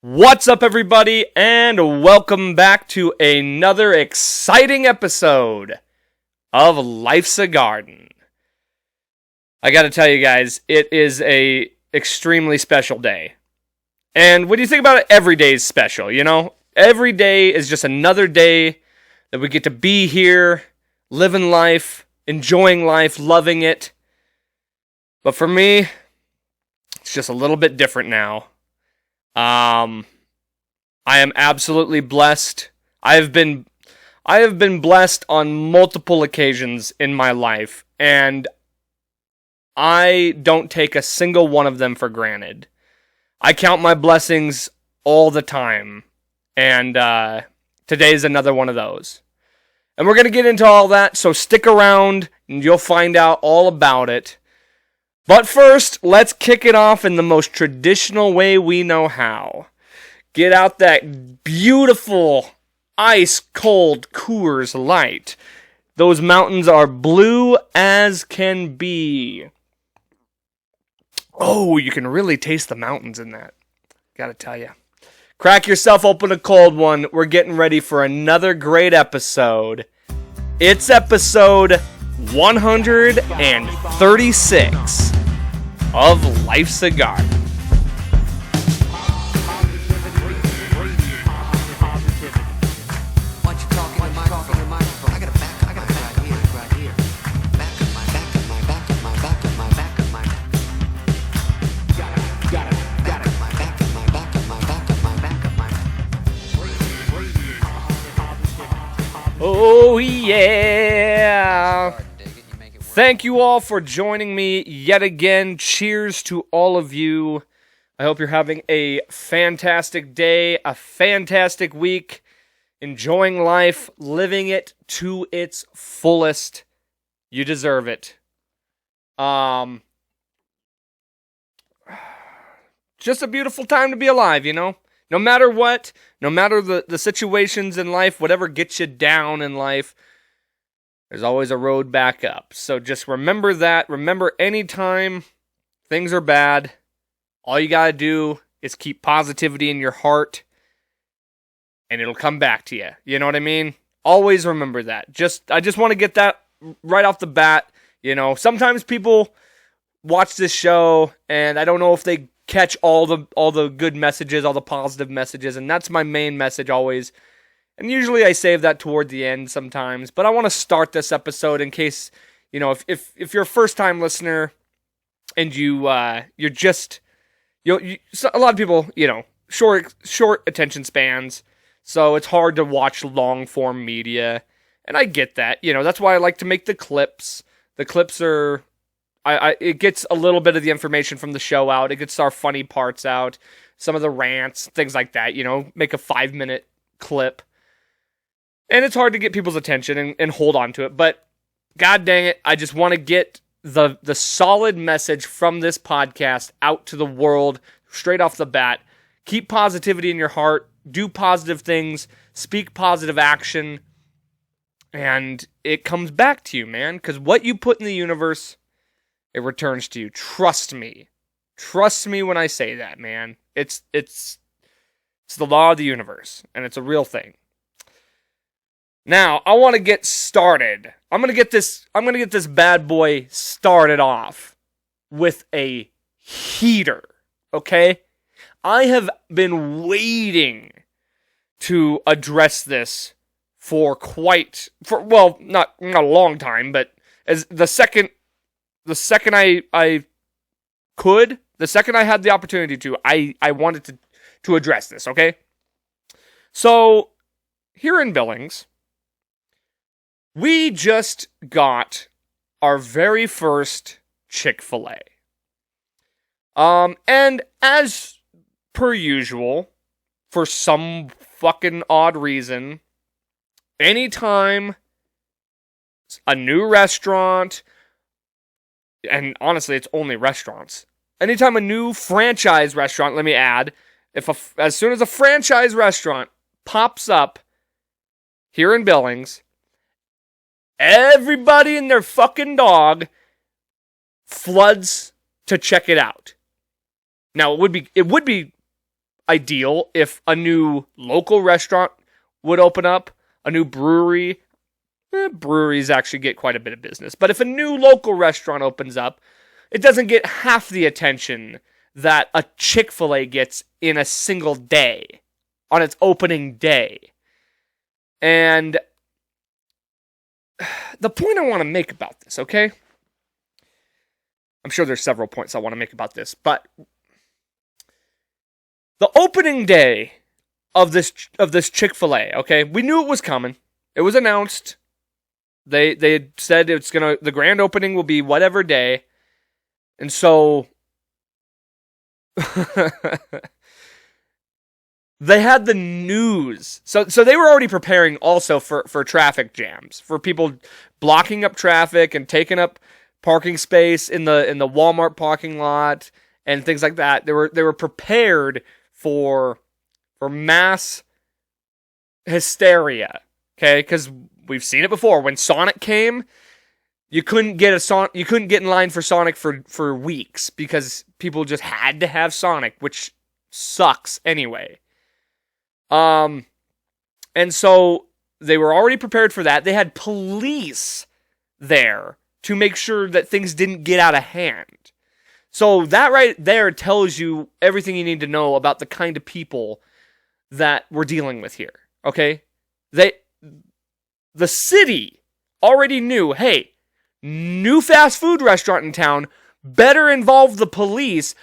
What's up, everybody, and welcome back to another exciting episode of Life's a Garden. I gotta tell you guys, it is a extremely special day. And when you think about it, every day is special, you know? Every day is just another day that we get to be here, living life, enjoying life, loving it. But for me, it's just a little bit different now. I am absolutely blessed. I have been blessed on multiple occasions in my life, and I don't take a single one of them for granted. I count my blessings all the time, and today's another one of those. And we're going to get into all that, so stick around, and you'll find out all about it. But first, let's kick it off in the most traditional way we know how. Get out that beautiful, ice-cold Coors Light. Those mountains are blue as can be. Oh, you can really taste the mountains in that. Gotta tell you. Crack yourself open a cold one. We're getting ready for another great episode. It's episode 136 of Life's a Garden. Oh yeah! Thank you all for joining me yet again. Cheers to all of you. I hope you're having a fantastic day, a fantastic week, enjoying life, living it to its fullest. You deserve it. Just a beautiful time to be alive, you know? No matter what, no matter the situations in life, whatever gets you down in life, there's always a road back up. So just remember that. Remember, anytime things are bad, all you gotta do is keep positivity in your heart, and it'll come back to you. You know what I mean? Always remember that. I just want to get that right off the bat. You know, sometimes people watch this show, and I don't know if they catch all the good messages, all the positive messages, and that's my main message always. And usually I save that toward the end sometimes, but I want to start this episode in case, you know, if you're a first time listener and you're just a lot of people, you know, short attention spans, so it's hard to watch long form media, and I get that. You know, that's why I like to make the clips. The clips are it gets a little bit of the information from the show out. It gets our funny parts out, some of the rants, things like that, you know, make a 5-minute clip. And it's hard to get people's attention and hold on to it. But god dang it, I just want to get the solid message from this podcast out to the world straight off the bat. Keep positivity in your heart, do positive things, speak positive action, and it comes back to you, man. Because what you put in the universe, it returns to you. Trust me. Trust me when I say that, man. It's the law of the universe, and it's a real thing. Now, I want to get started. I'm gonna get this bad boy started off with a heater. Okay? I have been waiting to address this for not a long time, but as the second I had the opportunity to, I wanted to address this, okay? So, here in Billings, we just got our very first Chick-Fil-A. And as per usual, for some fucking odd reason, anytime a new restaurant, and honestly, it's only restaurants. Anytime a new franchise restaurant, let me add, as soon as a franchise restaurant pops up here in Billings, everybody and their fucking dog floods to check it out. Now, it would be ideal if a new local restaurant would open up, a new brewery. Breweries actually get quite a bit of business. But if a new local restaurant opens up, it doesn't get half the attention that a Chick-Fil-A gets in a single day, on its opening day. And the point I want to make about this, okay? I'm sure there's several points I want to make about this, but the opening day of this Chick-fil-A, okay? We knew it was coming. It was announced. They had said the grand opening will be whatever day. And so they had the news. So they were already preparing also for traffic jams, for people blocking up traffic and taking up parking space in the Walmart parking lot and things like that. They were prepared for mass hysteria, okay? Because we've seen it before. When Sonic came, you couldn't get in line for Sonic for weeks because people just had to have Sonic, which sucks anyway. And so they were already prepared for that. They had police there to make sure that things didn't get out of hand. So that right there tells you everything you need to know about the kind of people that we're dealing with here, okay? The city already knew, hey, new fast food restaurant in town, better involve the police.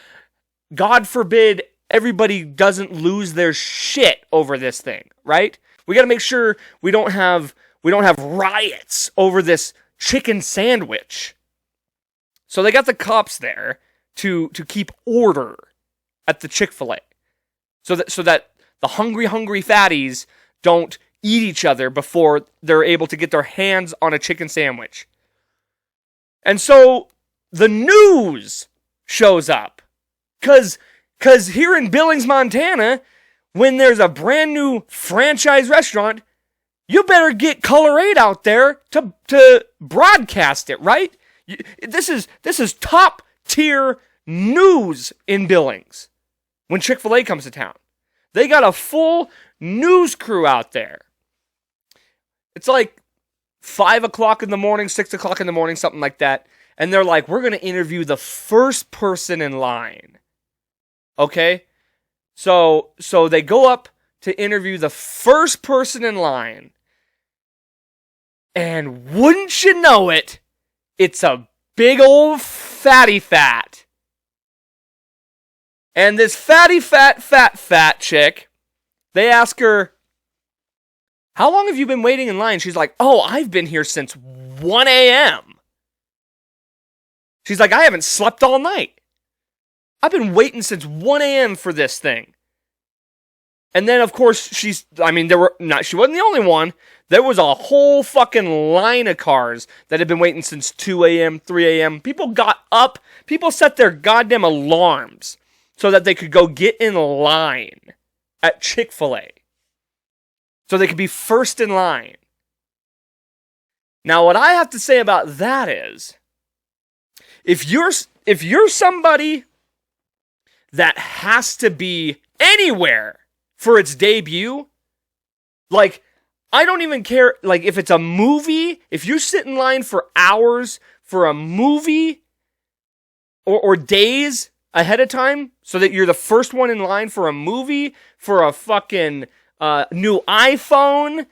God forbid everybody doesn't lose their shit over this thing, right? We got to make sure we don't have riots over this chicken sandwich. So they got the cops there to keep order at the Chick-fil-A. So that the hungry fatties don't eat each other before they're able to get their hands on a chicken sandwich. And so the news shows up. Cause here in Billings, Montana, when there's a brand new franchise restaurant, you better get Color 8 out there to broadcast it, right? This is top tier news in Billings when Chick-fil-A comes to town. They got a full news crew out there. It's like 5 o'clock in the morning, 6 o'clock in the morning, something like that. And they're like, we're going to interview the first person in line. Okay? So they go up to interview the first person in line. And wouldn't you know it, it's a big old fatty fat. And this fatty fat chick, they ask her, how long have you been waiting in line? She's like, oh, I've been here since 1 a.m. She's like, I haven't slept all night. I've been waiting since 1 a.m. for this thing. And then, of course, she wasn't the only one. There was a whole fucking line of cars that had been waiting since 2 a.m., 3 a.m. People got up. People set their goddamn alarms so that they could go get in line at Chick-fil-A. So they could be first in line. Now, what I have to say about that is, if you're somebody that has to be anywhere for its debut, like, I don't even care, like, if it's a movie, if you sit in line for hours for a movie, or days ahead of time, so that you're the first one in line for a movie, for a fucking new iPhone,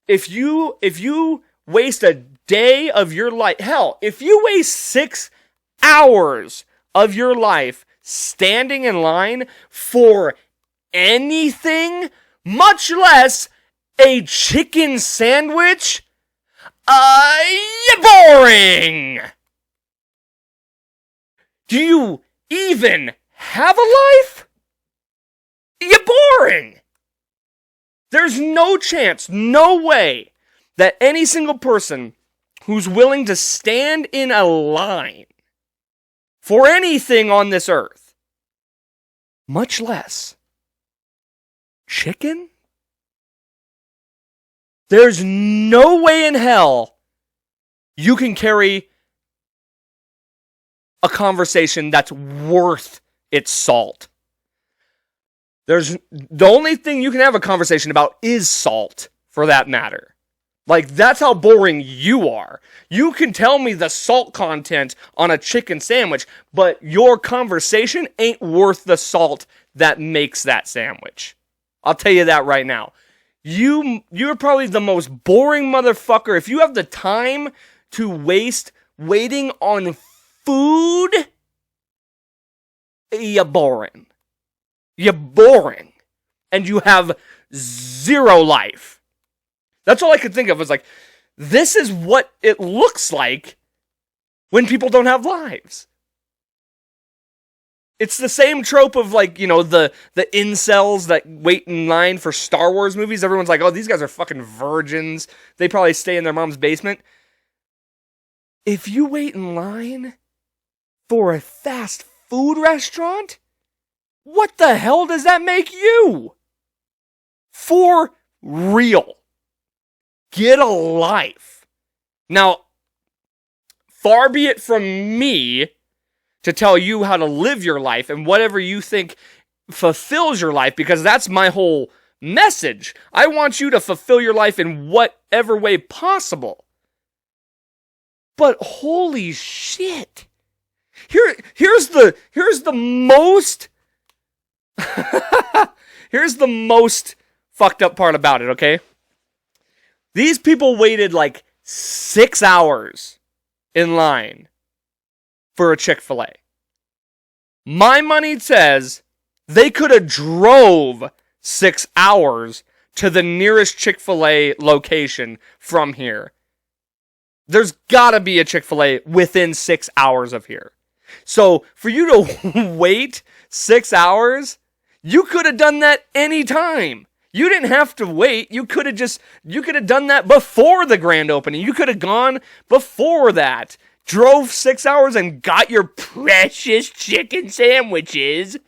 if you waste a day of your life, hell, if you waste 6 hours of your life standing in line for anything, much less a chicken sandwich, you're boring. Do you even have a life? You're boring. There's no chance, no way that any single person who's willing to stand in a line for anything on this earth, much less chicken, there's no way in hell you can carry a conversation that's worth its salt. There's the only thing you can have a conversation about is salt, for that matter. Like, that's how boring you are. You can tell me the salt content on a chicken sandwich, but your conversation ain't worth the salt that makes that sandwich. I'll tell you that right now. You're probably the most boring motherfucker. If you have the time to waste waiting on food, you're boring. You're boring. And you have zero life. That's all I could think of was like, this is what it looks like when people don't have lives. It's the same trope of like, you know, the incels that wait in line for Star Wars movies. Everyone's like, oh, these guys are fucking virgins. They probably stay in their mom's basement. If you wait in line for a fast food restaurant, what the hell does that make you? For real. Get a life. Now, far be it from me to tell you how to live your life and whatever you think fulfills your life, because that's my whole message. I want you to fulfill your life in whatever way possible. But holy shit. Here's the most here's the most fucked up part about it, okay? These people waited like 6 hours in line for a Chick-Fil-A. My money says they could have drove 6 hours to the nearest Chick-Fil-A location from here. There's gotta be a Chick-Fil-A within 6 hours of here. So for you to wait 6 hours, you could have done that anytime. You didn't have to wait. You could have done that before the grand opening. You could have gone before that. Drove 6 hours and got your precious chicken sandwiches.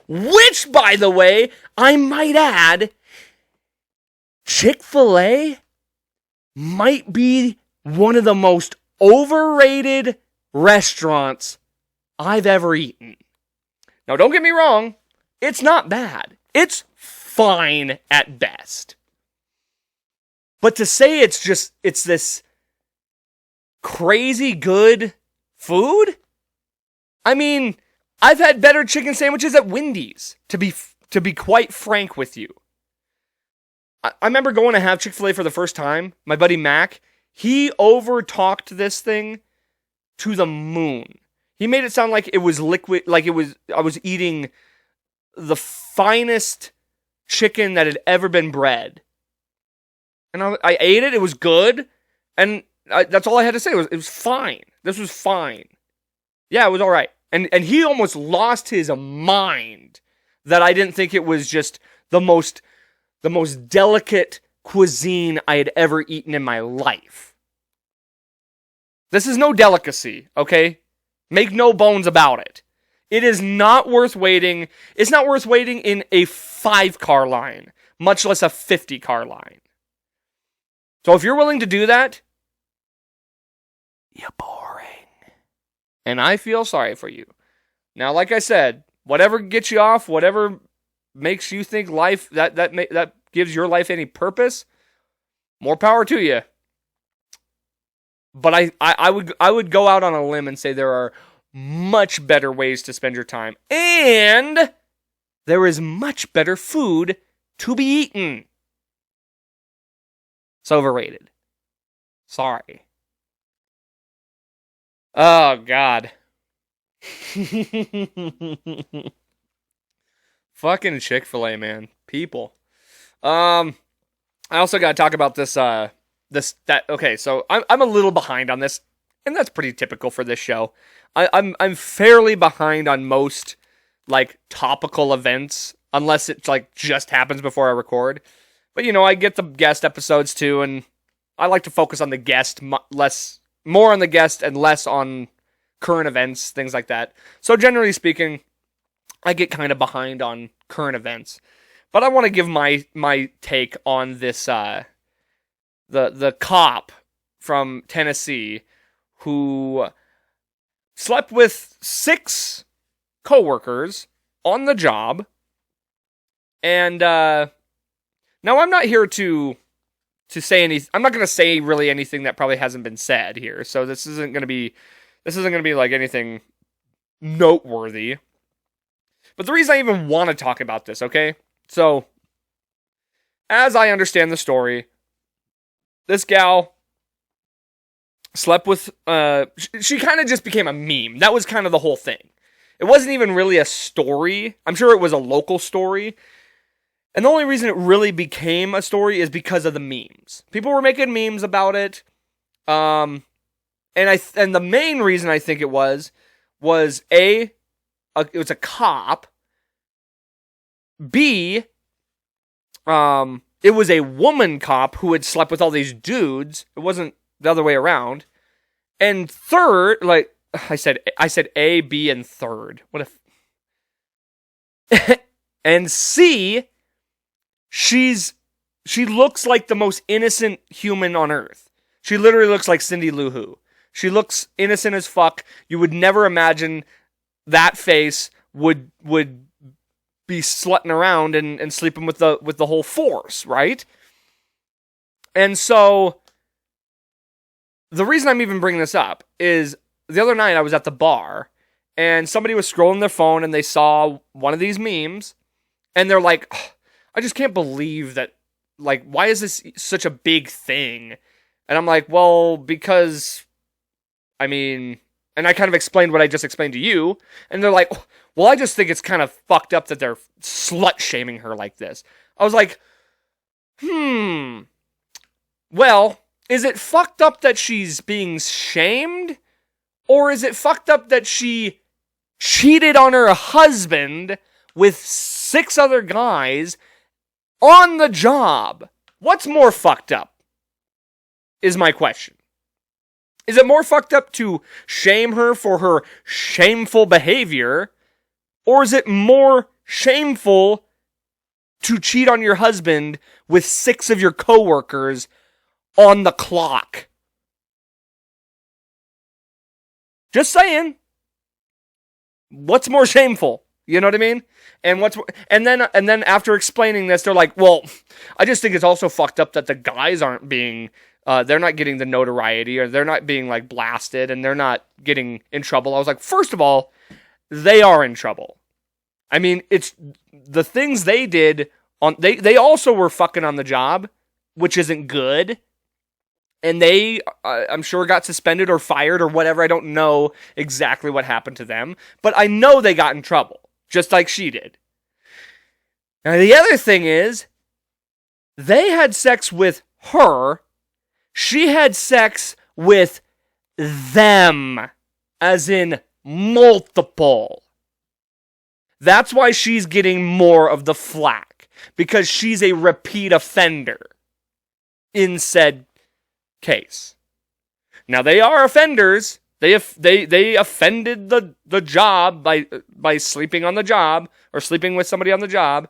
Which, by the way, I might add, Chick-fil-A might be one of the most overrated restaurants I've ever eaten. Now, don't get me wrong. It's not bad. It's fine at best. But to say it's this crazy good food? I mean, I've had better chicken sandwiches at Wendy's, to be quite frank with you. I remember going to have Chick-fil-A for the first time. My buddy Mac, he over-talked this thing to the moon. He made it sound like it was liquid, like I was eating the finest chicken that had ever been bred. And I ate it, it was good, and that's all I had to say. It was fine. This was fine. Yeah, it was alright. And he almost lost his mind that I didn't think it was just the most delicate cuisine I had ever eaten in my life. This is no delicacy, okay? Make no bones about it. It is not worth waiting. It's not worth waiting in a 5-car line, much less a 50-car line. So if you're willing to do that, you're boring. And I feel sorry for you. Now, like I said, whatever gets you off, whatever makes you think life, that gives your life any purpose, more power to you. But I would go out on a limb and say there are much better ways to spend your time. And there is much better food to be eaten. It's overrated. Sorry. Oh, God. Fucking Chick-fil-A, man. People. I also got to talk about this, okay, so I'm a little behind on this, and that's pretty typical for this show. I'm fairly behind on most, like, topical events, unless it, like, just happens before I record. But, you know, I get the guest episodes, too, and I like to focus on the guest, more on the guest and less on current events, things like that. So, generally speaking, I get kind of behind on current events. But I want to give my take on this, the cop from Tennessee who slept with 6 coworkers on the job And now I'm not here to say anything. I'm not going to say really anything that probably hasn't been said here. So this isn't going to be like anything noteworthy. But the reason I even want to talk about this, okay? So as I understand the story, this gal slept with she kind of just became a meme. That was kind of the whole thing. It wasn't even really a story. I'm sure it was a local story. And the only reason it really became a story is because of the memes. People were making memes about it. And the main reason I think it was it was a cop. B, it was a woman cop who had slept with all these dudes. It wasn't the other way around. And third, like I said A, B, and third. What if? And C, she looks like the most innocent human on earth. She literally looks like Cindy Lou Who. She looks innocent as fuck. You would never imagine that face would be slutting around and sleeping with the whole force, right? And so the reason I'm even bringing this up is the other night I was at the bar and somebody was scrolling their phone and they saw one of these memes and they're like, oh, I just can't believe that, like, why is this such a big thing? And I'm like, well, because, I mean, and I kind of explained what I just explained to you, and they're like, well, I just think it's kind of fucked up that they're slut-shaming her like this. I was like, well, is it fucked up that she's being shamed? Or is it fucked up that she cheated on her husband with 6 other guys on the job? What's more fucked up? Is my question. Is it more fucked up to shame her for her shameful behavior? Or is it more shameful to cheat on your husband with 6 of your coworkers on the clock? Just saying. What's more shameful? You know what I mean? And then after explaining this, they're like, well, I just think it's also fucked up that the guys aren't being, they're not getting the notoriety, or they're not being like blasted, and they're not getting in trouble. I was like, first of all, they are in trouble. I mean, it's the things they did they also were fucking on the job, which isn't good. And they, I'm sure, got suspended or fired or whatever. I don't know exactly what happened to them. But I know they got in trouble, just like she did. Now, the other thing is, they had sex with her. She had sex with them, as in multiple. That's why she's getting more of the flack, because she's a repeat offender in said case. Now, they are offenders. They offended the job by sleeping on the job or sleeping with somebody on the job,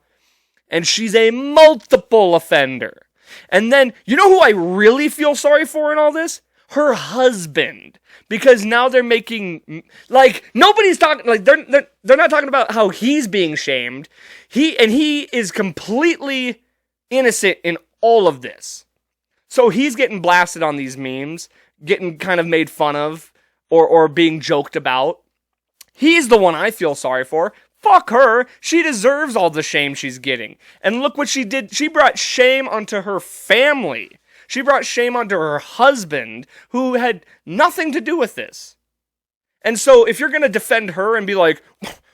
and she's a multiple offender. And then, you know who I really feel sorry for in all this? Her husband. Because now they're making, like, nobody's talking, like, they're not talking about how he's being shamed. He is completely innocent in all of this. So he's getting blasted on these memes, getting kind of made fun of, or being joked about. He's the one I feel sorry for. Fuck her. She deserves all the shame she's getting. And look what she did. She brought shame onto her family. She brought shame onto her husband, who had nothing to do with this. And so if you're going to defend her and be like,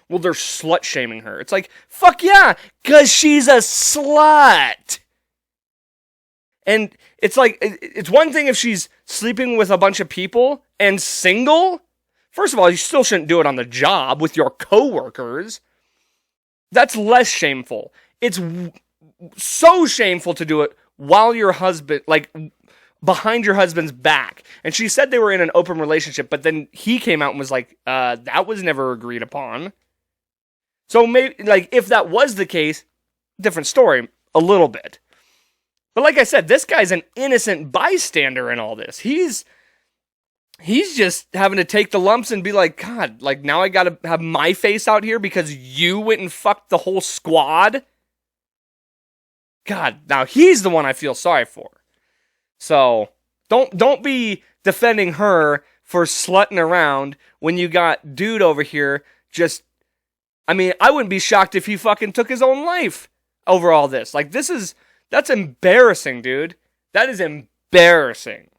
well, they're slut-shaming her, it's like, fuck yeah, because she's a slut. And it's like, it's one thing if she's sleeping with a bunch of people and single. First of all, you still shouldn't do it on the job with your coworkers. That's less shameful. It's so shameful to do it while your husband, like, behind your husband's back. And she said they were in an open relationship, but then he came out and was like, that was never agreed upon. So maybe, like, if that was the case, different story, a little bit. But like I said, this guy's an innocent bystander in all this. He's just having to take the lumps and be like, God, like, now I gotta have my face out here because you went and fucked the whole squad? God, now he's the one I feel sorry for. So don't be defending her for slutting around when you got dude over here just. I mean, I wouldn't be shocked if he fucking took his own life over all this. Like, that's embarrassing, dude. That is embarrassing.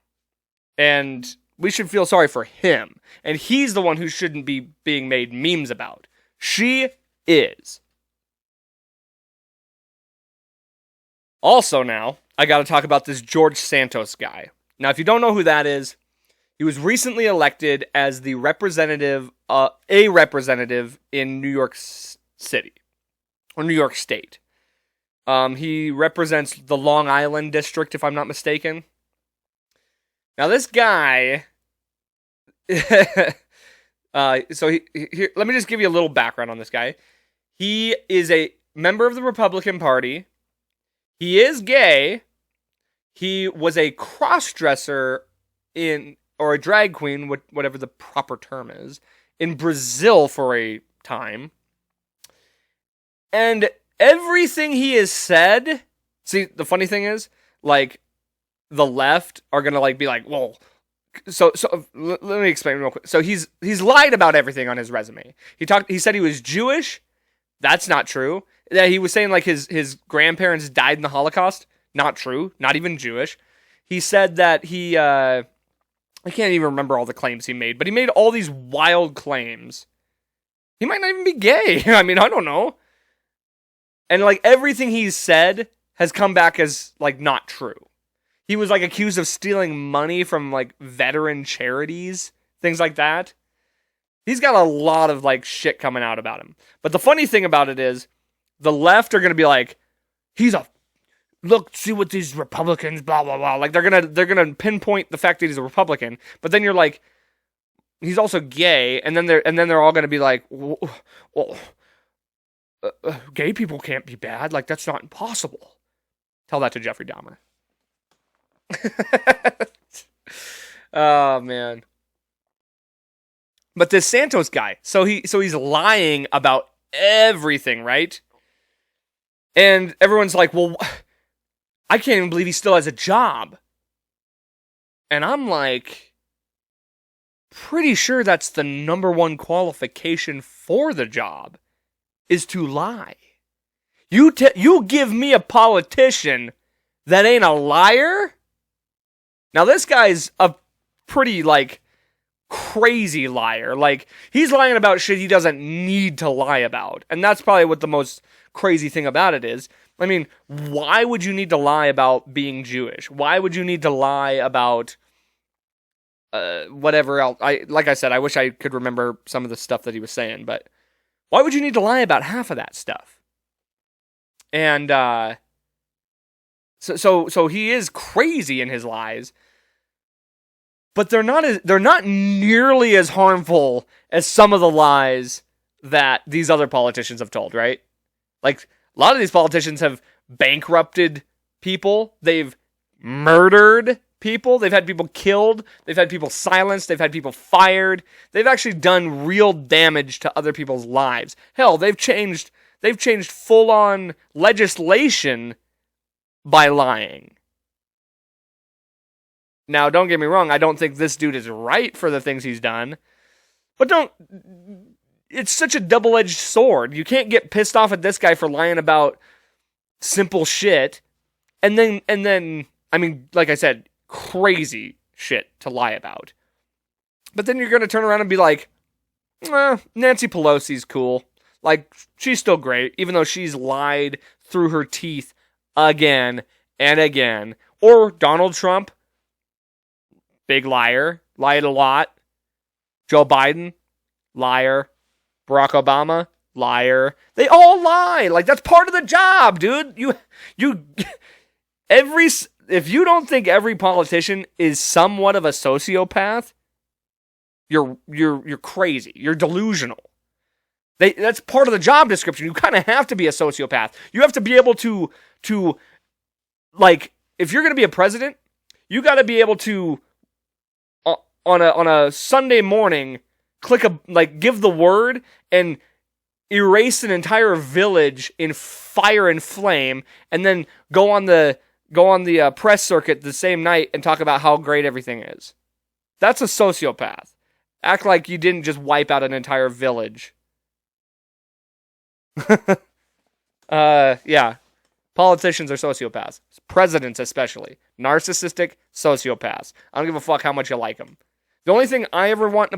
And we should feel sorry for him. And he's the one who shouldn't be being made memes about. She is. Also now, I gotta talk about this George Santos guy. Now, if you don't know who that is, he was recently elected as the representative, a representative in New York City, or New York State. He represents the Long Island district, if I'm not mistaken. Now, this guy, let me just give you a little background on this guy. He is a member of the Republican Party. He is gay. He was a cross-dresser or a drag queen, whatever the proper term is, in Brazil for a time. And everything he has said, see, the funny thing is, like, the left are gonna like be like, whoa. So let me explain real quick. So he's lied about everything on his resume. He said he was Jewish. That's not true. That he was saying like his grandparents died in the Holocaust. Not true. Not even Jewish. He said that I can't even remember all the claims he made, but he made all these wild claims. He might not even be gay. I mean, I don't know. And like everything he's said has come back as like not true. He was like accused of stealing money from like veteran charities, things like that. He's got a lot of like shit coming out about him. But the funny thing about it is the left are going to be like, look, see what these Republicans, blah, blah, blah. Like they're going to pinpoint the fact that he's a Republican. But then you're like, he's also gay. And then they're all going to be like, well, gay people can't be bad. Like that's not impossible. Tell that to Jeffrey Dahmer. Oh man. But this Santos guy, so he's lying about everything, right? And everyone's like, well, I can't even believe he still has a job. And I'm like, pretty sure that's the number one qualification for the job, is to lie. You give me a politician that ain't a liar? Now this guy's a pretty, like, crazy liar. Like, he's lying about shit he doesn't need to lie about. And that's probably what the most crazy thing about it is. I mean, why would you need to lie about being Jewish? Why would you need to lie about whatever else? Like I said, I wish I could remember some of the stuff that he was saying, but why would you need to lie about half of that stuff? And so he is crazy in his lies, but they're not nearly as harmful as some of the lies that these other politicians have told, right? Like, a lot of these politicians have bankrupted people. They've murdered people. They've had people killed. They've had people silenced. They've had people fired. They've actually done real damage to other people's lives. Hell, they've changed full-on legislation by lying. Now, don't get me wrong. I don't think this dude is right for the things he's done. But it's such a double-edged sword. You can't get pissed off at this guy for lying about simple shit. And then, I mean, like I said, crazy shit to lie about. But then you're going to turn around and be like, Nancy Pelosi's cool. Like, she's still great, even though she's lied through her teeth again and again. Or Donald Trump, big liar, lied a lot. Joe Biden, liar. Barack Obama, liar. They all lie. Like, that's part of the job, dude. If you don't think every politician is somewhat of a sociopath, you're crazy. You're delusional. That's part of the job description. You kind of have to be a sociopath. You have to be able to like, if you're going to be a president, you got to be able to on a Sunday morning give the word, and erase an entire village in fire and flame, and then go on the press circuit the same night and talk about how great everything is. That's a sociopath. Act like you didn't just wipe out an entire village. Yeah. Politicians are sociopaths. Presidents especially. Narcissistic sociopaths. I don't give a fuck how much you like them. The only thing I ever want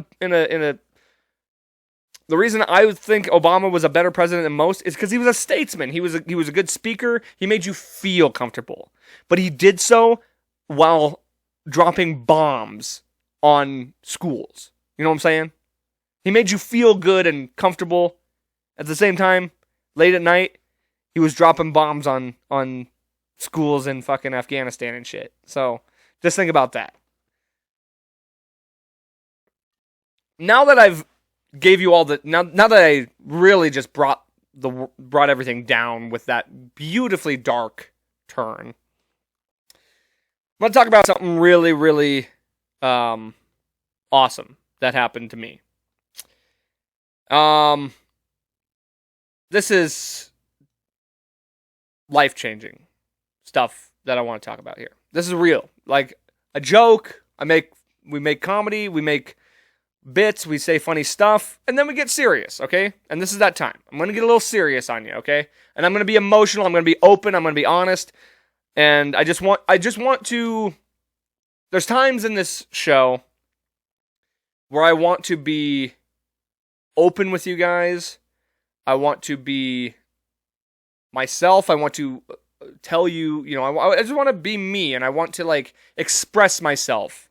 the reason I would think Obama was a better president than most is because he was a statesman. He was a good speaker. He made you feel comfortable. But he did so while dropping bombs on schools. You know what I'm saying? He made you feel good and comfortable. At the same time, late at night, he was dropping bombs on schools in fucking Afghanistan and shit. So, just think about that. Now that I've gave you all the now that I really just brought everything down with that beautifully dark turn, I'm going to talk about something really, really awesome that happened to me. This is life-changing stuff that I want to talk about here. This is real. Like a joke. We make comedy, we make bits, we say funny stuff, and then we get serious, okay? And this is that time. I'm going to get a little serious on you, okay? And I'm going to be emotional, I'm going to be open, I'm going to be honest. And I just want to there's times in this show where I want to be open with you guys. I want to be myself. I want to tell you, I just want to be me, and I want to like express myself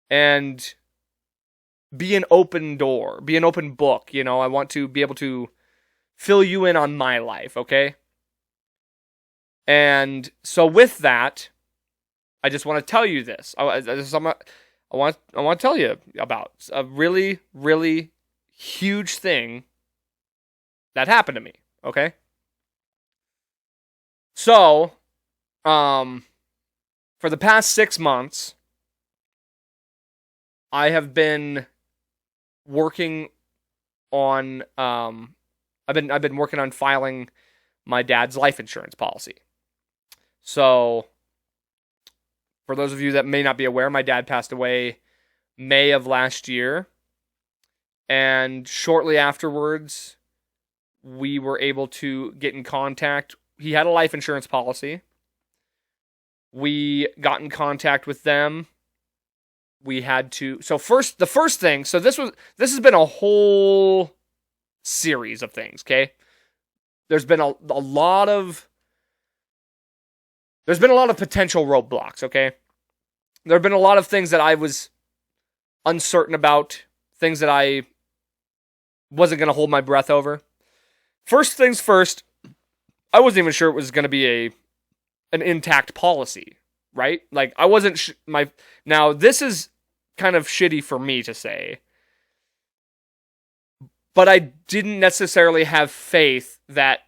and be an open door, be an open book. I want to be able to fill you in on my life, okay? And so with that, I just want to tell you this. I want to tell you about a really, really huge thing that happened to me, okay? So, for the past 6 months, I have been working on, I've been working on filing my dad's life insurance policy. So, for those of you that may not be aware, my dad passed away May of last year. And shortly afterwards, we were able to get in contact. He had a life insurance policy. We got in contact with them. We had to. So the first thing. So this has been a whole series of things. Okay, there's been a lot of potential roadblocks. Okay, there have been a lot of things that I was uncertain about. Things that I wasn't going to hold my breath over. First things first, I wasn't even sure it was going to be an intact policy, right? Like, I wasn't now this is kind of shitty for me to say, but I didn't necessarily have faith that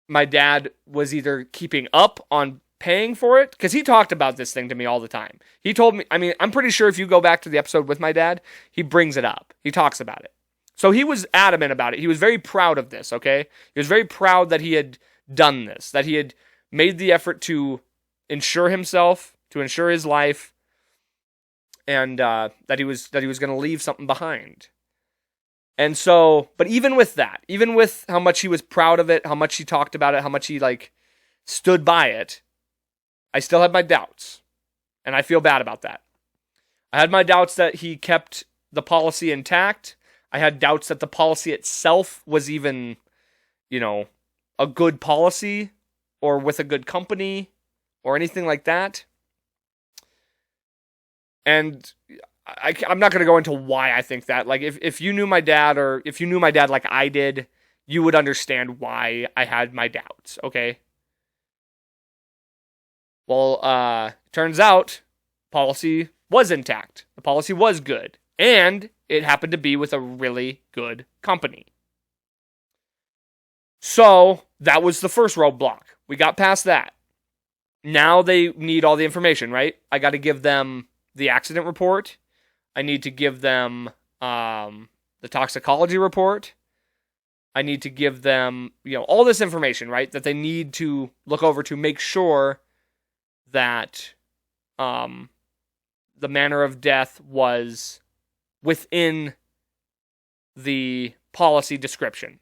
my dad was either keeping up on paying for it, because he talked about this thing to me all the time. He told me, I'm pretty sure if you go back to the episode with my dad, he brings it up. He talks about it. So he was adamant about it. He was very proud of this, okay? He was very proud that he had done this, that he had made the effort to insure himself, to insure his life, and that he was going to leave something behind. And so, but even with that, even with how much he was proud of it, how much he talked about it, how much he stood by it, I still had my doubts, and I feel bad about that. I had my doubts that he kept the policy intact. I had doubts that the policy itself was even, a good policy or with a good company or anything like that. And I'm not going to go into why I think that. Like, if you knew my dad, or if you knew my dad like I did, you would understand why I had my doubts, okay? Well, turns out, policy was intact. The policy was good. And it happened to be with a really good company. So, that was the first roadblock. We got past that. Now they need all the information, right? I got to give them the accident report. I need to give them the toxicology report. I need to give them, all this information, right, that they need to look over to make sure that the manner of death was within the policy description.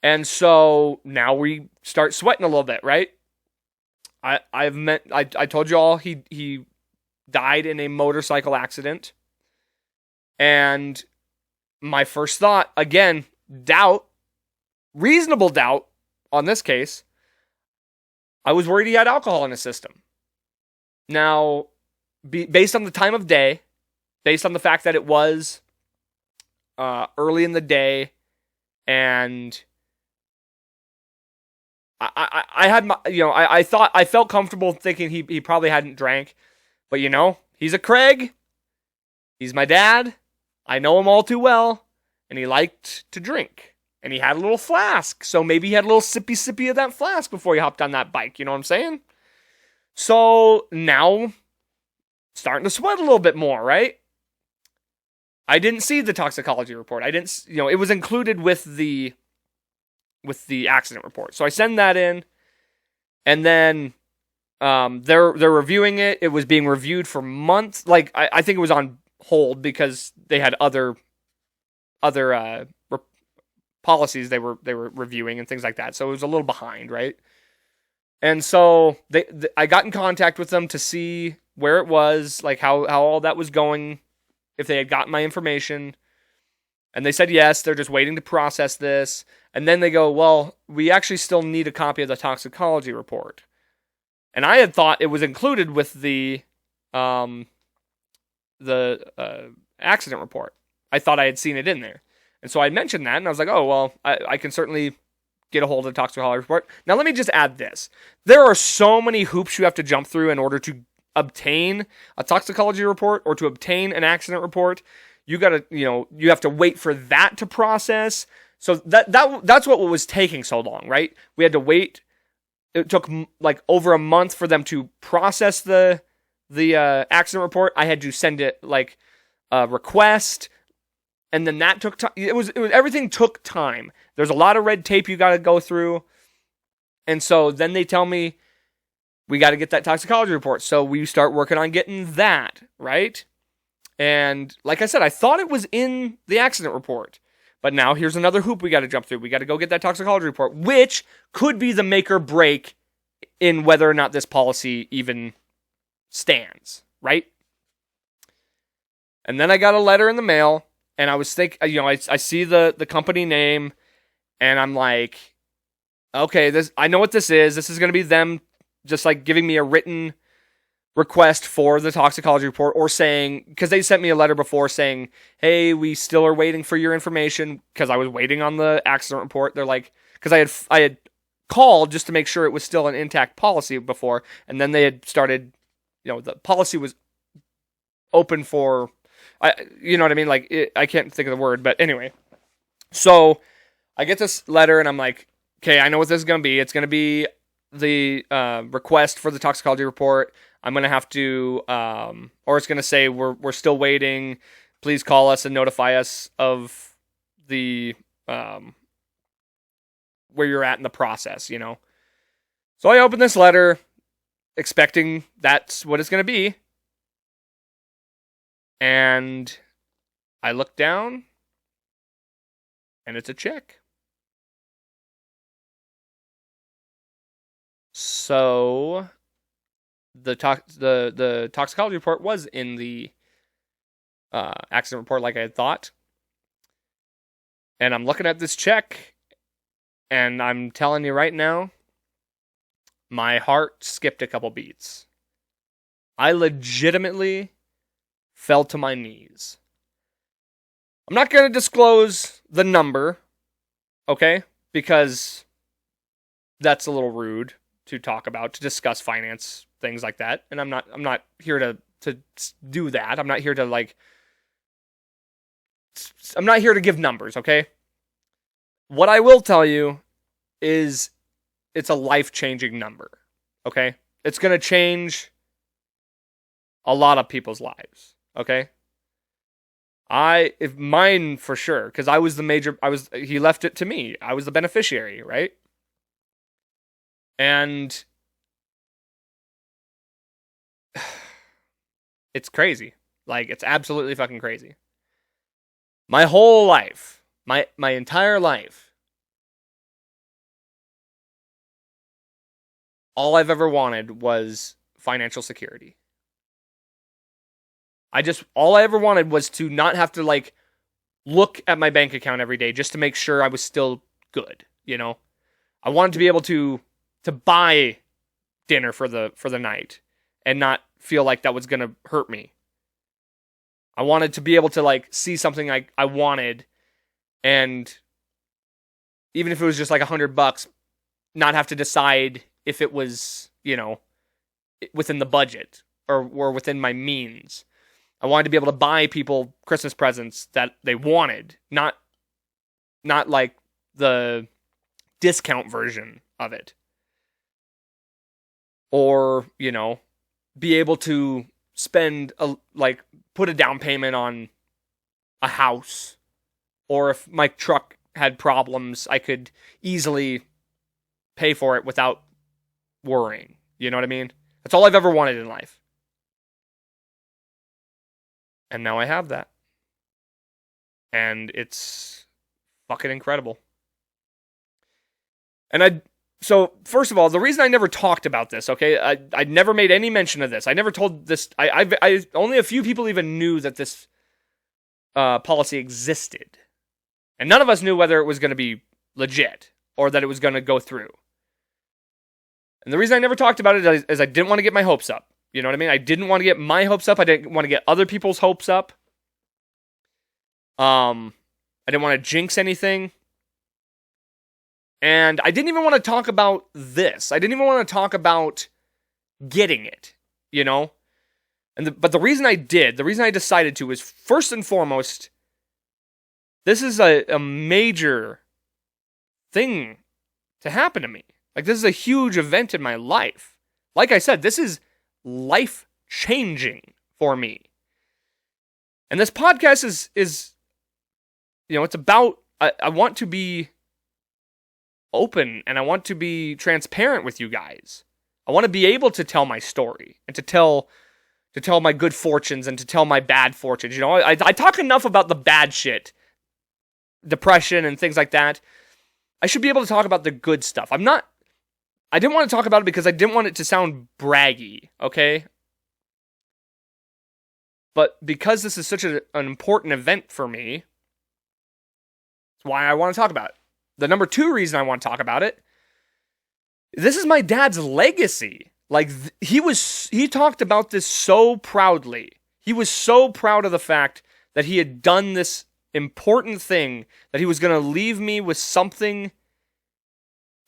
And so now we start sweating a little bit, right? I told you all he died in a motorcycle accident. And my first thought, again, doubt, reasonable doubt on this case, I was worried he had alcohol in his system. Now, based on the time of day, based on the fact that it was early in the day, and I had my, I felt comfortable thinking he probably hadn't drank, but he's a Craig, he's my dad, I know him all too well, and he liked to drink, and he had a little flask, so maybe he had a little sippy of that flask before he hopped on that bike, you know what I'm saying? So now, starting to sweat a little bit more, right? I didn't see the toxicology report. I didn't, it was included with the accident report. So I send that in, and then they're reviewing it. It was being reviewed for months. Like I think it was on hold because they had other policies they were reviewing and things like that. So it was a little behind, right? And so I got in contact with them to see where it was, like how all that was going, if they had gotten my information. And they said yes, they're just waiting to process this. And then they go, well, we actually still need a copy of the toxicology report. And I had thought it was included with the accident report. I thought I had seen it in there. And so I mentioned that, and I was like, oh, well, I can certainly get a hold of the toxicology report. Now, let me just add this. There are so many hoops you have to jump through in order to obtain a toxicology report or to obtain an accident report. You gotta, you have to wait for that to process. So that's what was taking so long, right? We had to wait. It took like over a month for them to process the accident report. I had to send it like a request, and then that took time. It was everything took time. There's a lot of red tape you got to go through, and so then they tell me we got to get that toxicology report. So we start working on getting that, right? And like I said, I thought it was in the accident report. But now here's another hoop we got to jump through. We got to go get that toxicology report, which could be the make or break in whether or not this policy even stands, right? And then I got a letter in the mail, and I was thinking, I see the company name, and I'm like, okay, I know what this is. This is going to be them just like giving me a written request for the toxicology report, or saying, because they sent me a letter before saying, hey, we still are waiting for your information, because I was waiting on the accident report. They're like, because I had called just to make sure it was still an intact policy before, and then they had started, the policy was open for, you know what I mean? Like, I can't think of the word, but anyway. So I get this letter, and I'm like, okay, I know what this is going to be. It's going to be the request for the toxicology report. I'm going to have to, or it's going to say, we're still waiting. Please call us and notify us of the, where you're at in the process, So I open this letter expecting that's what it's going to be. And I look down, and it's a check. So the toxicology report was in the accident report, like I had thought. And I'm looking at this check, and I'm telling you right now, my heart skipped a couple beats. I legitimately fell to my knees. I'm not going to disclose the number, okay? Because that's a little rude to talk about, to discuss finance, things like that. And I'm not here to do that. I'm not here to give numbers, okay? What I will tell you is it's a life-changing number, okay? It's going to change a lot of people's lives, okay? If mine for sure, because he left it to me. I was the beneficiary, right? And it's crazy. Like, it's absolutely fucking crazy. My whole life, my entire life, all I've ever wanted was financial security. All I ever wanted was to not have to, like, look at my bank account every day just to make sure I was still good, you know? I wanted to be able to buy dinner for the night and not feel like that was going to hurt me. I wanted to be able to, like, see something I wanted, and even if it was just like $100, not have to decide if it was, you know, within the budget or within my means. I wanted to be able to buy people Christmas presents that they wanted, not like the discount version of it. Or, you know, be able to put a down payment on a house. Or if my truck had problems, I could easily pay for it without worrying. You know what I mean? That's all I've ever wanted in life. And now I have that. And it's fucking incredible. So, first of all, the reason I never talked about this, okay, I never made any mention of this. I never told this. I only a few people even knew that this policy existed. And none of us knew whether it was going to be legit or that it was going to go through. And the reason I never talked about it is I didn't want to get my hopes up. You know what I mean? I didn't want to get my hopes up. I didn't want to get other people's hopes up. I didn't want to jinx anything. And I didn't even want to talk about this. I didn't even want to talk about getting it, you know? But the reason I decided to is, first and foremost, this is a major thing to happen to me. Like, this is a huge event in my life. Like I said, this is life-changing for me. And this podcast is you know, it's about, I want to be open and I want to be transparent with you guys. I want to be able to tell my story and to tell my good fortunes and to tell my bad fortunes. You know, I talk enough about the bad shit, depression and things like that. I should be able to talk about the good stuff. I didn't want to talk about it because I didn't want it to sound braggy, okay? But because this is such an important event for me, that's why I want to talk about it. The number 2 reason I want to talk about it, this is my dad's legacy. Like, he talked about this so proudly. He was so proud of the fact that he had done this important thing, that he was going to leave me with something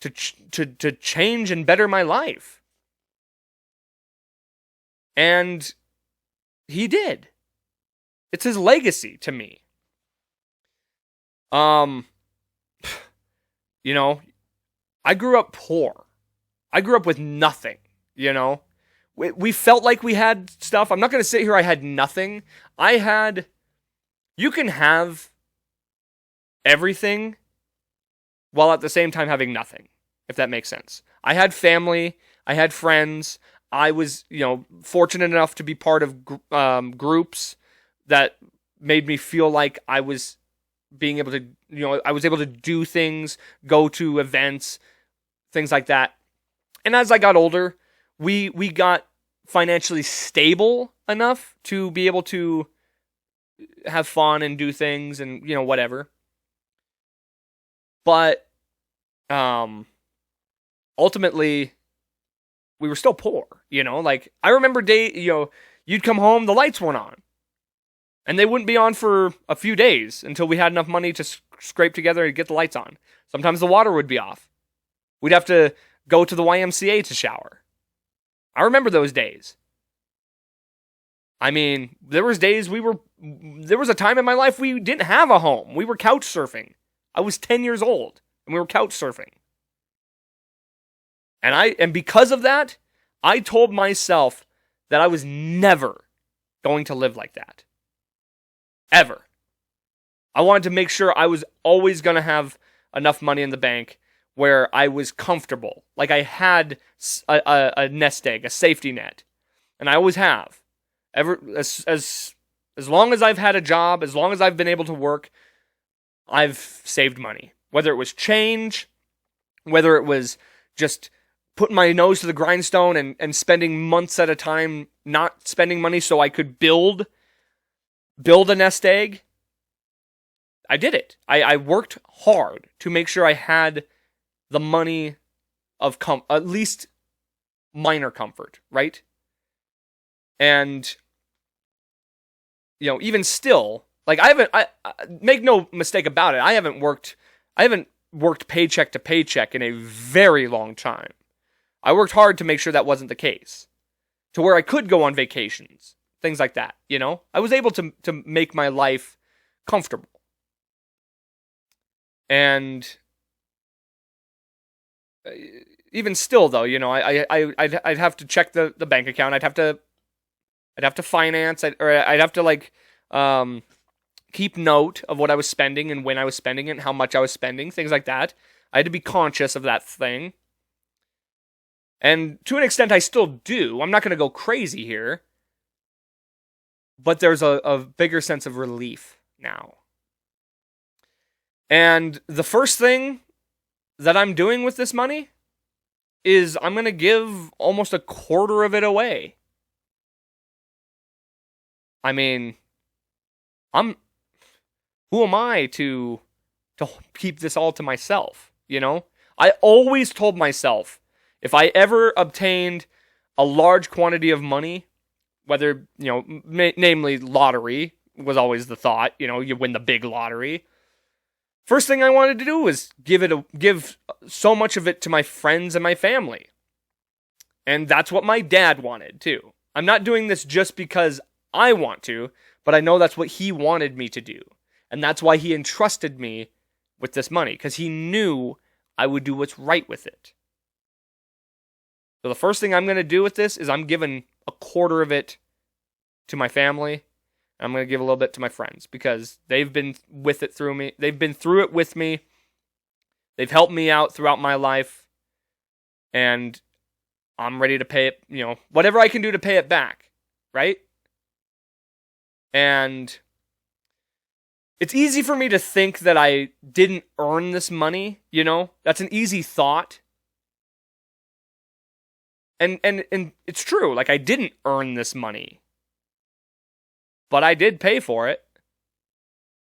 to change and better my life. And he did. It's his legacy to me. You know, I grew up poor. I grew up with nothing, you know. We felt like we had stuff. I'm not going to sit here I had nothing. You can have everything while at the same time having nothing, if that makes sense. I had family. I had friends. I was, you know, fortunate enough to be part of groups that made me feel like I was being able to, you know, I was able to do things, go to events, things like that. And as I got older, we got financially stable enough to be able to have fun and do things and, you know, whatever. But ultimately, we were still poor, you know? Like, I remember you'd come home, the lights weren't on. And they wouldn't be on for a few days until we had enough money to scrape together and get the lights on. Sometimes the water would be off. We'd have to go to the YMCA to shower. I remember those days. I mean, there was a time in my life we didn't have a home. We were couch surfing. I was 10 years old and we were couch surfing. And because of that, I told myself that I was never going to live like that. Ever. I wanted to make sure I was always going to have enough money in the bank where I was comfortable. Like I had a nest egg, a safety net. And I always have. As long as I've had a job, as long as I've been able to work, I've saved money. Whether it was change, whether it was just putting my nose to the grindstone and spending months at a time not spending money so I could build a nest egg. I did it. I worked hard to make sure I had the money of at least minor comfort, right? And, even still, like I make no mistake about it, I haven't worked paycheck to paycheck in a very long time. I worked hard to make sure that wasn't the case. To where I could go on vacations, things like that, I was able to make my life comfortable. And even still, though, I'd have to check the bank account. I'd have to finance, I'd have to keep note of what I was spending and when I was spending it and how much I was spending, things like that. I had to be conscious of that thing. And to an extent, I still do. I'm not going to go crazy here. But there's a bigger sense of relief now. And the first thing that I'm doing with this money is I'm going to give almost a quarter of it away. I mean, who am I to keep this all to myself, I always told myself, if I ever obtained a large quantity of money, whether, namely lottery was always the thought, you win the big lottery. First thing I wanted to do was give so much of it to my friends and my family. And that's what my dad wanted too. I'm not doing this just because I want to, but I know that's what he wanted me to do. And that's why he entrusted me with this money, because he knew I would do what's right with it. So the first thing I'm going to do with this is I'm giving a quarter of it to my family. And I'm going to give a little bit to my friends because they've been with it through me. They've been through it with me. They've helped me out throughout my life. And I'm ready to pay it, whatever I can do to pay it back, right? And it's easy for me to think that I didn't earn this money, That's an easy thought. And it's true, like I didn't earn this money. But I did pay for it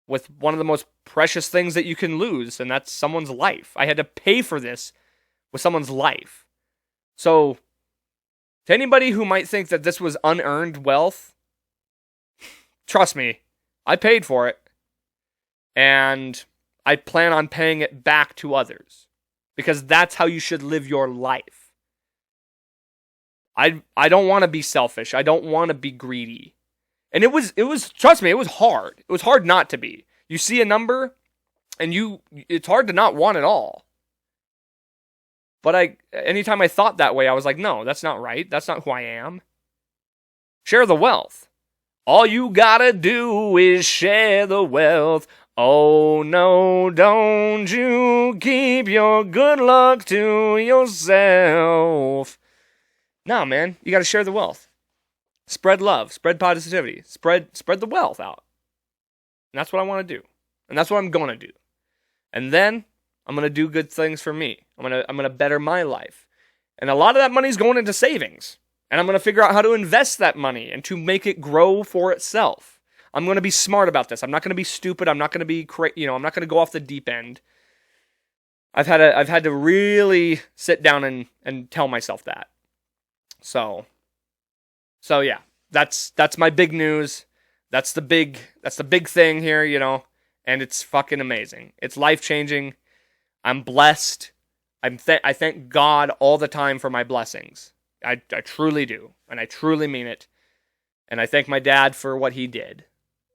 with one of the most precious things that you can lose, and that's someone's life. I had to pay for this with someone's life. So, to anybody who might think that this was unearned wealth, trust me, I paid for it. And I plan on paying it back to others. Because that's how you should live your life. I don't want to be selfish. I don't want to be greedy. And it was trust me, it was hard. It was hard not to be. You see a number and it's hard to not want it all. But anytime I thought that way, I was like, no, that's not right. That's not who I am. Share the wealth. All you gotta do is share the wealth. Oh no, don't you keep your good luck to yourself. Nah, man, you gotta share the wealth. Spread love, spread positivity, spread the wealth out. And that's what I want to do. And that's what I'm gonna do. And then I'm gonna do good things for me. I'm gonna better my life. And a lot of that money's going into savings. And I'm gonna figure out how to invest that money and to make it grow for itself. I'm gonna be smart about this. I'm not gonna be stupid. I'm not gonna be I'm not gonna go off the deep end. I've had to really sit down and tell myself that. So yeah, that's my big news. That's the big thing here, and it's fucking amazing. It's life-changing. I'm blessed. I thank God all the time for my blessings. I truly do, and I truly mean it. And I thank my dad for what he did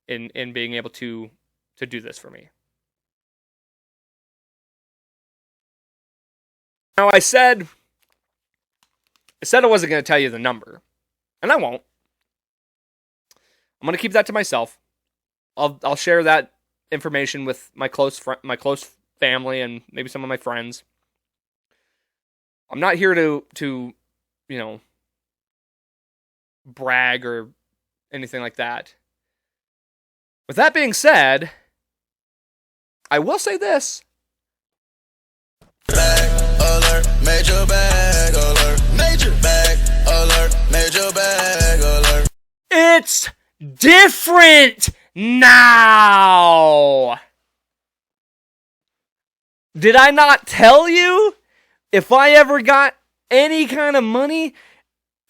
in being able to do this for me. Now I said I wasn't going to tell you the number, and I won't. I'm going to keep that to myself. I'll share that information with my close family and maybe some of my friends. I'm not here to brag or anything like that. With that being said, I will say this. Bag alert, major bag alert, major bag alert, major bag alert. It's different now. Did I not tell you? If I ever got any kind of money,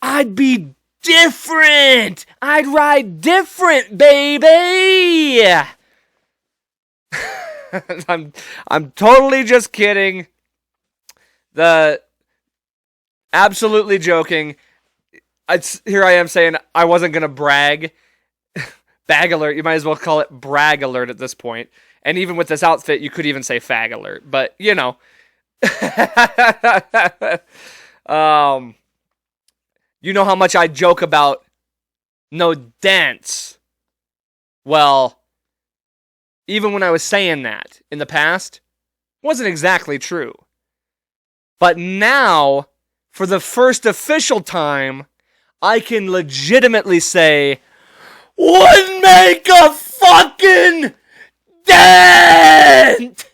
I'd be different. I'd ride different, baby. I'm totally just kidding. Absolutely joking. Here I am saying I wasn't gonna brag. Bag alert. You might as well call it brag alert at this point. And even with this outfit, you could even say fag alert. But you know. You know how much I joke about no dents. Well, even when I was saying that in the past, wasn't exactly true. But now, for the first official time, I can legitimately say, would make a fucking dent!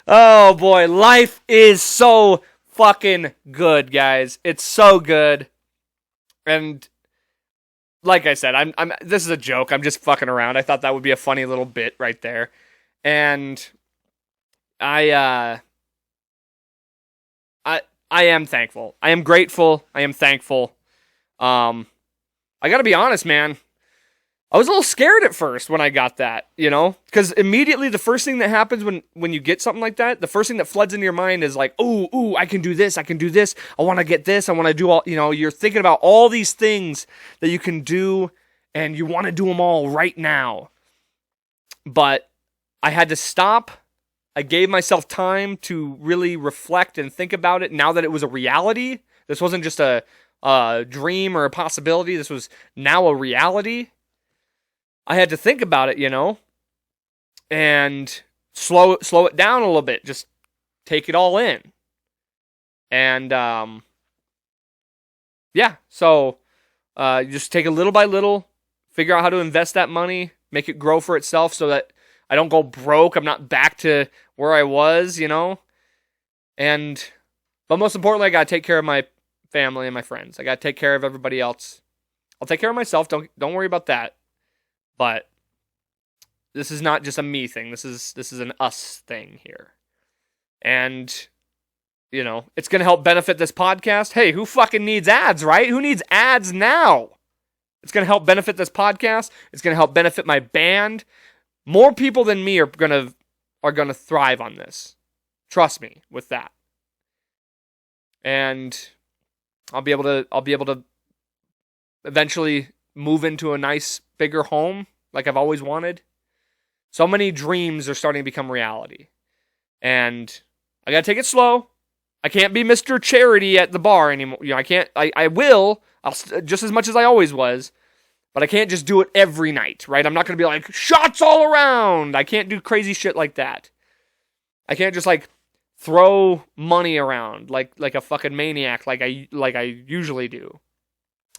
Oh boy, life is so fucking good, guys. It's so good. And like I said, I'm this is a joke. I'm just fucking around. I thought that would be a funny little bit right there. And I am thankful. I am grateful. I am thankful. I got to be honest, man. I was a little scared at first when I got that, because immediately the first thing that happens when you get something like that, the first thing that floods into your mind is like, ooh, I can do this, I want to get this, I want to do all, you're thinking about all these things that you can do, and you want to do them all right now. But I had to stop. I gave myself time to really reflect and think about it now that it was a reality. This wasn't just a dream or a possibility. This was now a reality. I had to think about it, and slow it down a little bit. Just take it all in. And, so just take it little by little, figure out how to invest that money, make it grow for itself so that I don't go broke. I'm not back to where I was, but most importantly, I got to take care of my family and my friends. I got to take care of everybody else. I'll take care of myself. Don't worry about that. But this is not just a me thing. This is an us thing here. And, it's going to help benefit this podcast. Hey, who fucking needs ads, right? Who needs ads now? It's going to help benefit this podcast. It's going to help benefit my band. More people than me are going to thrive on this. Trust me with that. And I'll be able to eventually move into a nice, bigger home like I've always wanted. So many dreams are starting to become reality. And I got to take it slow. I can't be Mr. Charity at the bar anymore. I can't. I will. Just as much as I always was. But I can't just do it every night, right? I'm not going to be like, shots all around. I can't do crazy shit like that. I can't just throw money around like a fucking maniac like I usually do.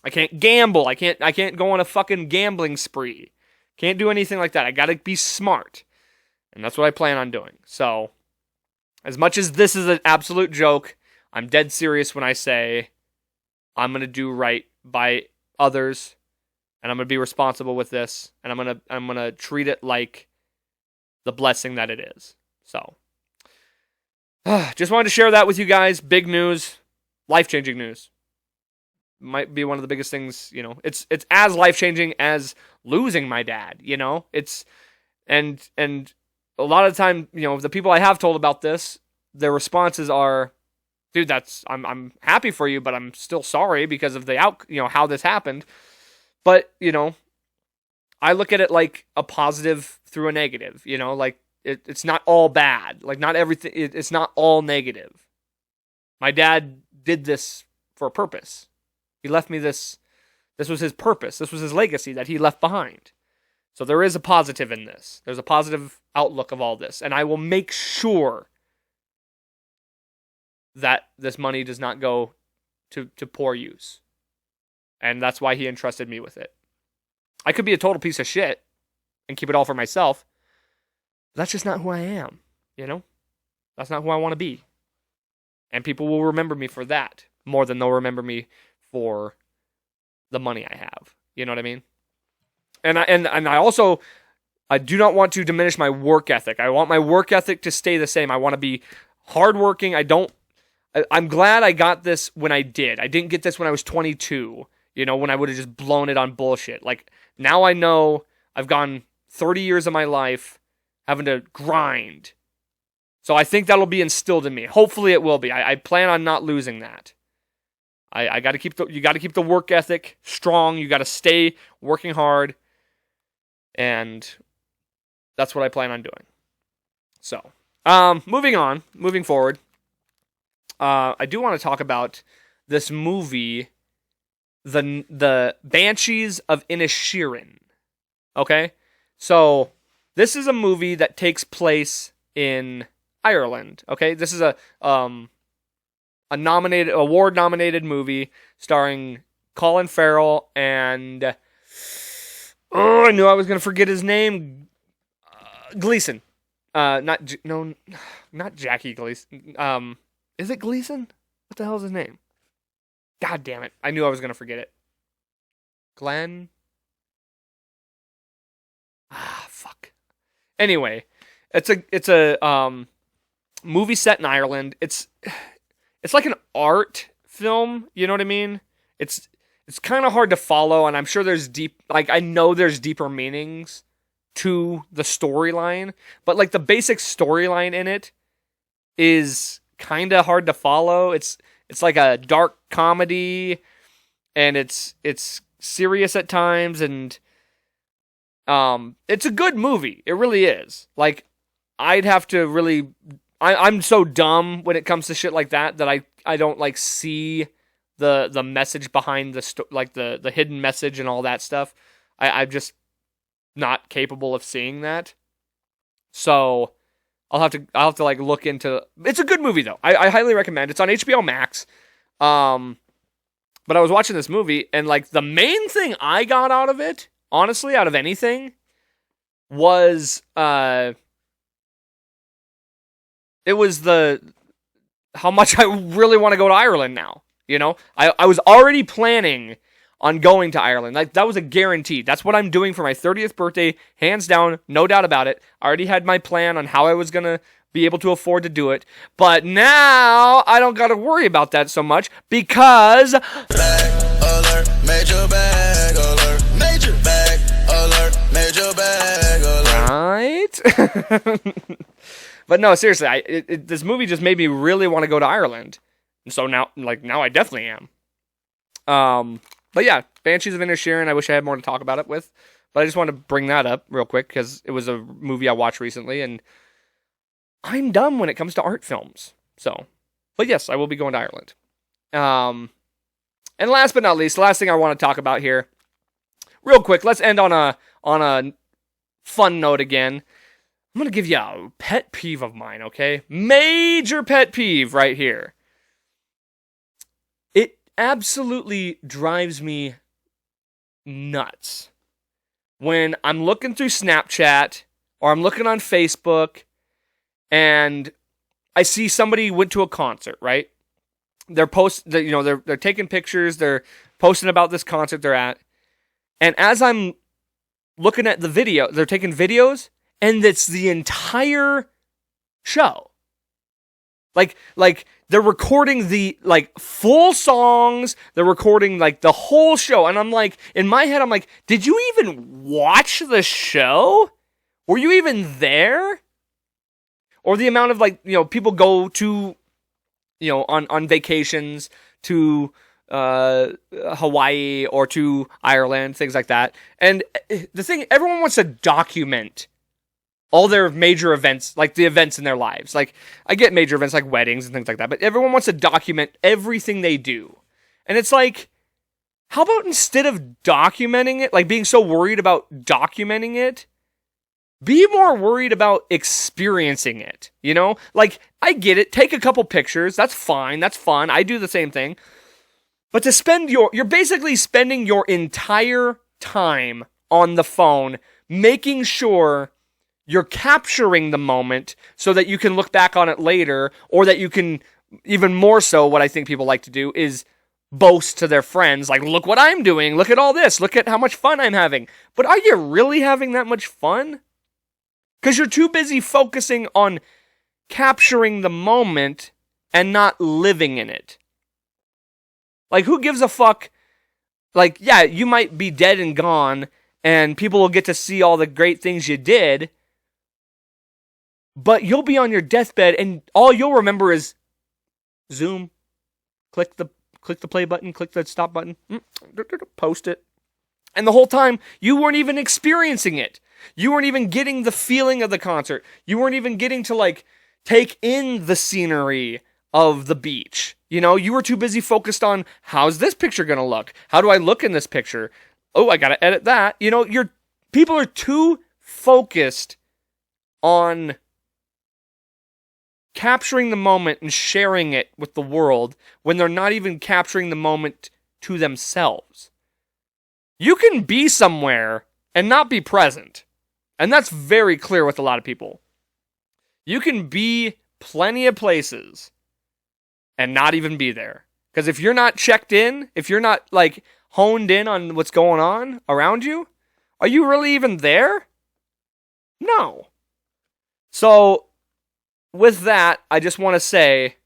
I can't gamble. I can't go on a fucking gambling spree. Can't do anything like that. I gotta be smart. And that's what I plan on doing. So, as much as this is an absolute joke, I'm dead serious when I say I'm gonna do right by others, and I'm gonna be responsible with this, and I'm gonna treat it like the blessing that it is. So, just wanted to share that with you guys. Big news, life-changing news. Might be one of the biggest things, it's as life-changing as losing my dad, it's, and a lot of the time, the people I have told about this, their responses are, dude, I'm happy for you, but I'm still sorry because of how this happened. But, I look at it like a positive through a negative, it's not all bad. Like, not everything, it's not all negative. My dad did this for a purpose. He left me this. This was his purpose. This was his legacy that he left behind. So there is a positive in this. There's a positive outlook of all this. And I will make sure that this money does not go to poor use. And that's why he entrusted me with it. I could be a total piece of shit and keep it all for myself. That's just not who I am, you know? That's not who I want to be. And people will remember me for that more than they'll remember me for the money I have. You know what I mean? And I also, I do not want to diminish my work ethic. I want my work ethic to stay the same. I want to be hardworking. I'm glad I got this when I did. I didn't get this when I was 22, you know, when I would have just blown it on bullshit. Like, now I know I've gone 30 years of my life having to grind. So I think that'll be instilled in me. Hopefully it will be. I plan on not losing that. You got to keep the work ethic strong. You got to stay working hard. And that's what I plan on doing. So, moving forward. I do want to talk about this movie, the Banshees of Inisherin. Okay? So, this is a movie that takes place in Ireland. Okay? This is a award-nominated movie starring Colin Farrell and I knew I was going to forget his name. Gleason. Not Jackie Gleason. Is it Gleason? What the hell is his name? God damn it. I knew I was going to forget it. Glenn? Fuck. Anyway, it's a movie set in Ireland. It's like an art film, you know what I mean? It's kind of hard to follow, and I'm sure I know there's deeper meanings to the storyline, but like the basic storyline in it is kind of hard to follow. It's like a dark comedy, and it's serious at times, and it's a good movie. It really is. Like, I'd have to really, I'm so dumb when it comes to shit like that I don't like see the message behind the hidden message and all that stuff. I'm just not capable of seeing that. So I'll have to like look into. It's a good movie though. I highly recommend. It's on HBO Max. But I was watching this movie, and like the main thing I got out of it, honestly, out of anything, was it was how much I really want to go to Ireland now. You know, I was already planning on going to Ireland. Like, that was a guarantee. That's what I'm doing for my 30th birthday, hands down, no doubt about it. I already had my plan on how I was going to be able to afford to do it. But now I don't got to worry about that so much because Bag alert, major bag alert, major bag alert, major bag alert. Right? But no, seriously, this movie just made me really want to go to Ireland. And so now I definitely am. But yeah, Banshees of Inisherin, I wish I had more to talk about it with. But I just wanted to bring that up real quick because it was a movie I watched recently, and I'm dumb when it comes to art films. So, but yes, I will be going to Ireland. And last but not least, the last thing I want to talk about here, real quick, let's end on a fun note again. I'm going to give you a pet peeve of mine, okay? Major pet peeve right here. It absolutely drives me nuts when I'm looking through Snapchat or I'm looking on Facebook and I see somebody went to a concert, right? They're taking pictures, they're posting about this concert they're at. And as I'm looking at the video, they're taking videos, and it's the entire show. Like they're recording the full songs, they're recording the whole show, and I'm like, in my head I'm like, did you even watch the show? Were you even there? Or the amount of people go to on vacations to Hawaii or to Ireland, things like that. And the thing, everyone wants to document all their major events, like the events in their lives. Like, I get major events like weddings and things like that, but everyone wants to document everything they do. And it's like, how about instead of documenting it, like being so worried about documenting it, be more worried about experiencing it, you know? Like, I get it, take a couple pictures, that's fine, that's fun, I do the same thing. But to spend you're basically spending your entire time on the phone, making sure you're capturing the moment so that you can look back on it later, or that you can, even more so, what I think people like to do is boast to their friends, like, look what I'm doing, look at all this, look at how much fun I'm having. But are you really having that much fun? Because you're too busy focusing on capturing the moment and not living in it. Like, who gives a fuck? Like, yeah, you might be dead and gone, and people will get to see all the great things you did, but you'll be on your deathbed, and all you'll remember is Zoom, click the play button, click the stop button, post it. And the whole time, you weren't even experiencing it. You weren't even getting the feeling of the concert. You weren't even getting to, like, take in the scenery of the beach. You know, you were too busy focused on, how's this picture gonna look? How do I look in this picture? Oh, I gotta edit that. You know, people are too focused on capturing the moment and sharing it with the world when they're not even capturing the moment to themselves. You can be somewhere and not be present. And that's very clear with a lot of people. You can be plenty of places and not even be there. Because if you're not checked in, if you're not, like, honed in on what's going on around you, are you really even there? No. So, with that, I just want to say,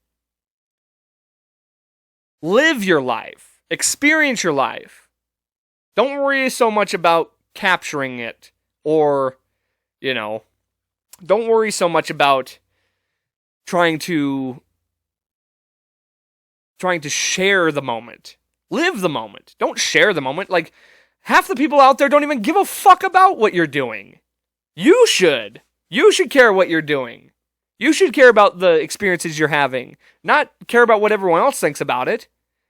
live your life. Experience your life. Don't worry so much about capturing it, or, you know, don't worry so much about trying to share the moment. Live the moment. Don't share the moment. Like, half the people out there don't even give a fuck about what you're doing. You should. You should care what you're doing. You should care about the experiences you're having, not care about what everyone else thinks about it.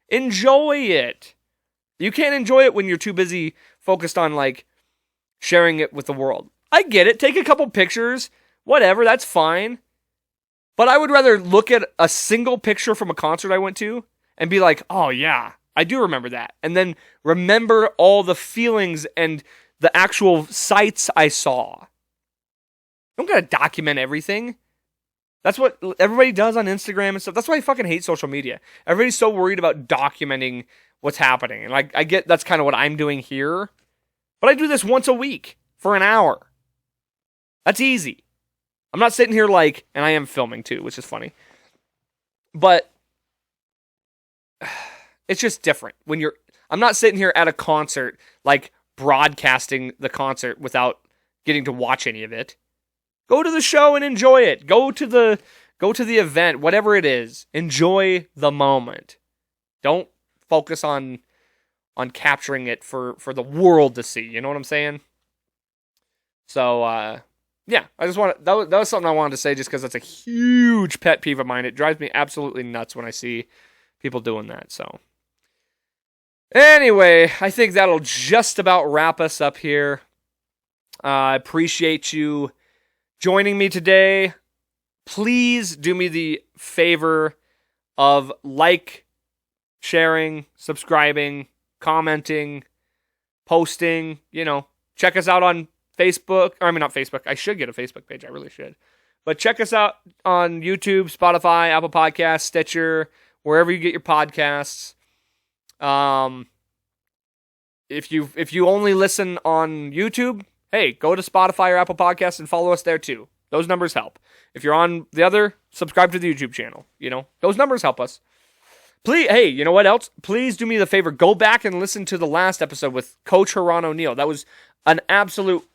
Enjoy it. You can't enjoy it when you're too busy focused on, like, sharing it with the world. I get it. Take a couple pictures. Whatever. That's fine. But I would rather look at a single picture from a concert I went to and be like, oh yeah, I do remember that. And then remember all the feelings and the actual sights I saw. I'm going to document everything. That's what everybody does on Instagram and stuff. That's why I fucking hate social media. Everybody's so worried about documenting what's happening. And, like, I get that's kind of what I'm doing here. But I do this once a week for an hour. That's easy. I'm not sitting here like, and I am filming too, which is funny. But it's just different when I'm not sitting here at a concert, like, broadcasting the concert without getting to watch any of it. Go to the show and enjoy it. Go to the event, whatever it is. Enjoy the moment. Don't focus on capturing it for the world to see. You know what I'm saying? So, yeah, I just that was something I wanted to say just because that's a huge pet peeve of mine. It drives me absolutely nuts when I see people doing that. So, anyway, I think that'll just about wrap us up here. I appreciate you joining me today. Please do me the favor of sharing, subscribing, commenting, posting. You know, check us out on Facebook. Or, I mean, not Facebook. I should get a Facebook page. I really should. But check us out on YouTube, Spotify, Apple Podcasts, Stitcher, wherever you get your podcasts. If you only listen on YouTube, hey, go to Spotify or Apple Podcasts and follow us there too. Those numbers help. If you're on the other, subscribe to the YouTube channel. You know, those numbers help us. Please, hey, you know what else? Please do me the favor. Go back and listen to the last episode with Coach Haran O'Neal. That was an absolute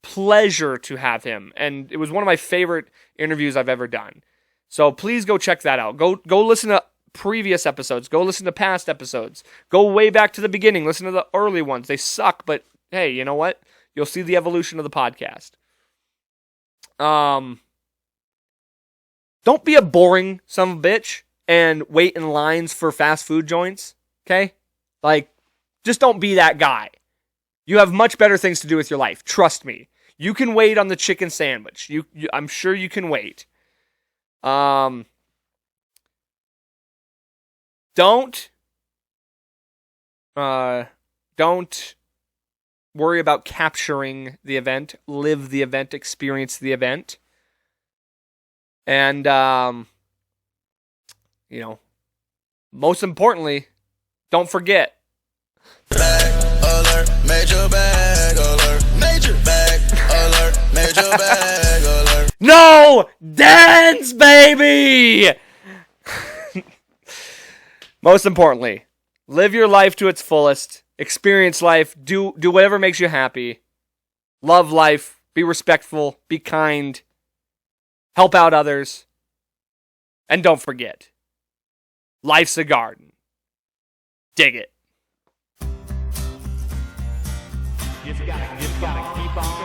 pleasure to have him. And it was one of my favorite interviews I've ever done. So please go check that out. Go listen to previous episodes. Go listen to past episodes. Go way back to the beginning. Listen to the early ones. They suck, but hey, you know what? You'll see the evolution of the podcast. Don't be a boring son of a bitch and wait in lines for fast food joints, okay? Like, Just don't be that guy. You have much better things to do with your life. Trust me. You can wait on the chicken sandwich. I'm sure you can wait. Don't worry about capturing the event. Live the event. Experience the event. And, most importantly, don't forget. Bag alert, major bag alert, major bag alert, major bag alert. No! Dance, baby! Most importantly, live your life to its fullest. Experience life. Do whatever makes you happy. Love life. Be respectful. Be kind. Help out others. And don't forget, life's a garden. Dig it. Just gotta keep on